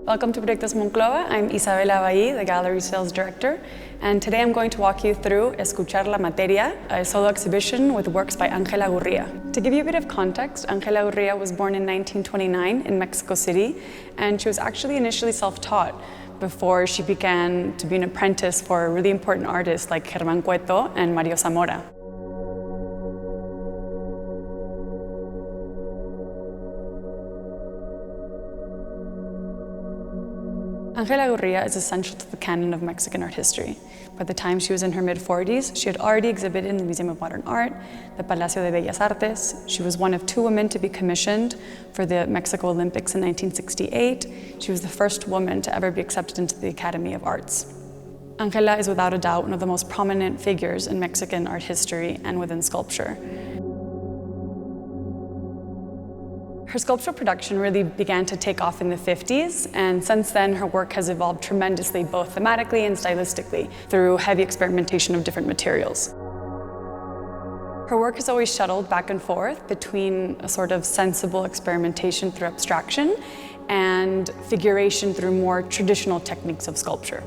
Welcome to Proyectos Monclova. I'm Isabela Bahí, the gallery sales director, and today I'm going to walk you through Escuchar la materia, a solo exhibition with works by Ángela Gurría. To give you a bit of context, Ángela Gurría was born in 1929 in Mexico City, and she was actually initially self-taught before she began to be an apprentice for really important artists like Germán Cueto and Mario Zamora. Ángela Gurría is essential to the canon of Mexican art history. By the time she was in her mid-40s, she had already exhibited in the Museum of Modern Art, the Palacio de Bellas Artes. She was one of 2 women to be commissioned for the Mexico Olympics in 1968. She was the first woman to ever be accepted into the Academy of Arts. Ángela is without a doubt one of the most prominent figures in Mexican art history and within sculpture. Her sculptural production really began to take off in the 50s, and since then her work has evolved tremendously, both thematically and stylistically, through heavy experimentation of different materials. Her work has always shuttled back and forth between a sort of sensible experimentation through abstraction and figuration through more traditional techniques of sculpture.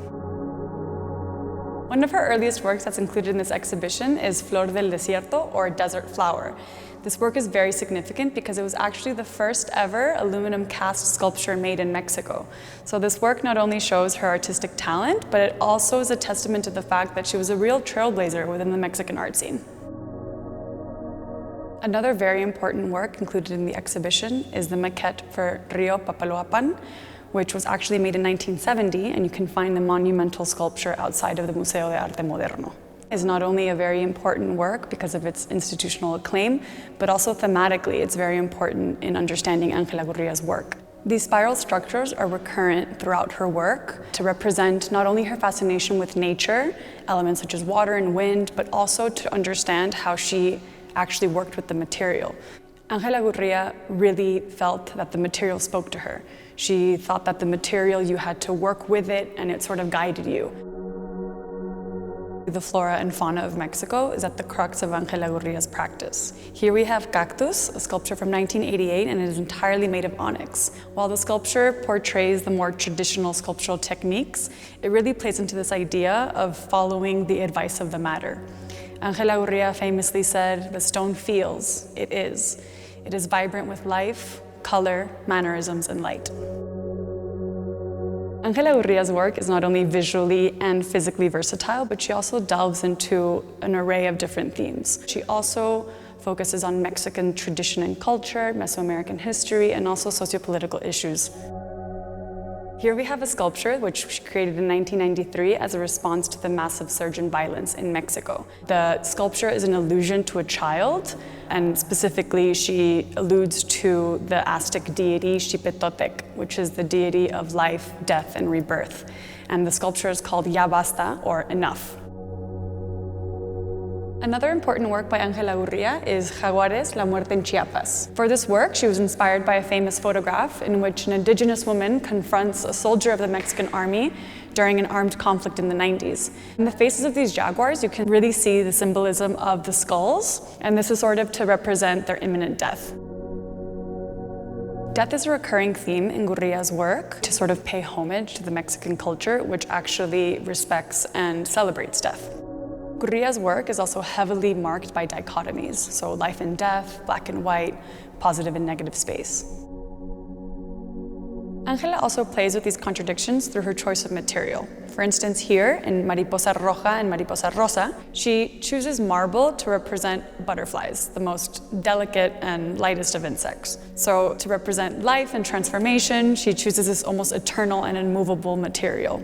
One of her earliest works that's included in this exhibition is Flor del Desierto, or Desert Flower. This work is very significant because it was actually the first ever aluminum cast sculpture made in Mexico. So this work not only shows her artistic talent, but it also is a testament to the fact that she was a real trailblazer within the Mexican art scene. Another very important work included in the exhibition is the maquette for Rio Papa, which was actually made in 1970, and you can find the monumental sculpture outside of the Museo de Arte Moderno. Is not only a very important work because of its institutional acclaim, but also thematically it's very important in understanding Ángela Gurría's work. These spiral structures are recurrent throughout her work to represent not only her fascination with nature, elements such as water and wind, but also to understand how she actually worked with the material. Ángela Gurría really felt that the material spoke to her. She thought that the material, you had to work with it and it sort of guided you. The flora and fauna of Mexico is at the crux of Ángela Gurría's practice. Here we have Cactus, a sculpture from 1988, and it is entirely made of onyx. While the sculpture portrays the more traditional sculptural techniques, it really plays into this idea of following the advice of the matter. Ángela Gurría famously said, "The stone feels, it is. It is vibrant with life, color, mannerisms, and light." Ángela Gurría's work is not only visually and physically versatile, but she also delves into an array of different themes. She also focuses on Mexican tradition and culture, Mesoamerican history, and also sociopolitical issues. Here we have a sculpture which she created in 1993 as a response to the massive surge in violence in Mexico. The sculpture is an allusion to a child, and specifically she alludes to the Aztec deity Xipetotec, which is the deity of life, death, and rebirth. And the sculpture is called Ya Basta, or Enough. Another important work by Ángela Gurría is Jaguares, La Muerte en Chiapas. For this work, she was inspired by a famous photograph in which an indigenous woman confronts a soldier of the Mexican army during an armed conflict in the 90s. In the faces of these jaguars, you can really see the symbolism of the skulls, and this is sort of to represent their imminent death. Death is a recurring theme in Gurría's work to sort of pay homage to the Mexican culture, which actually respects and celebrates death. Gurría's work is also heavily marked by dichotomies, so life and death, black and white, positive and negative space. Ángela also plays with these contradictions through her choice of material. For instance, here in Mariposa Roja and Mariposa Rosa, she chooses marble to represent butterflies, the most delicate and lightest of insects. So to represent life and transformation, she chooses this almost eternal and immovable material.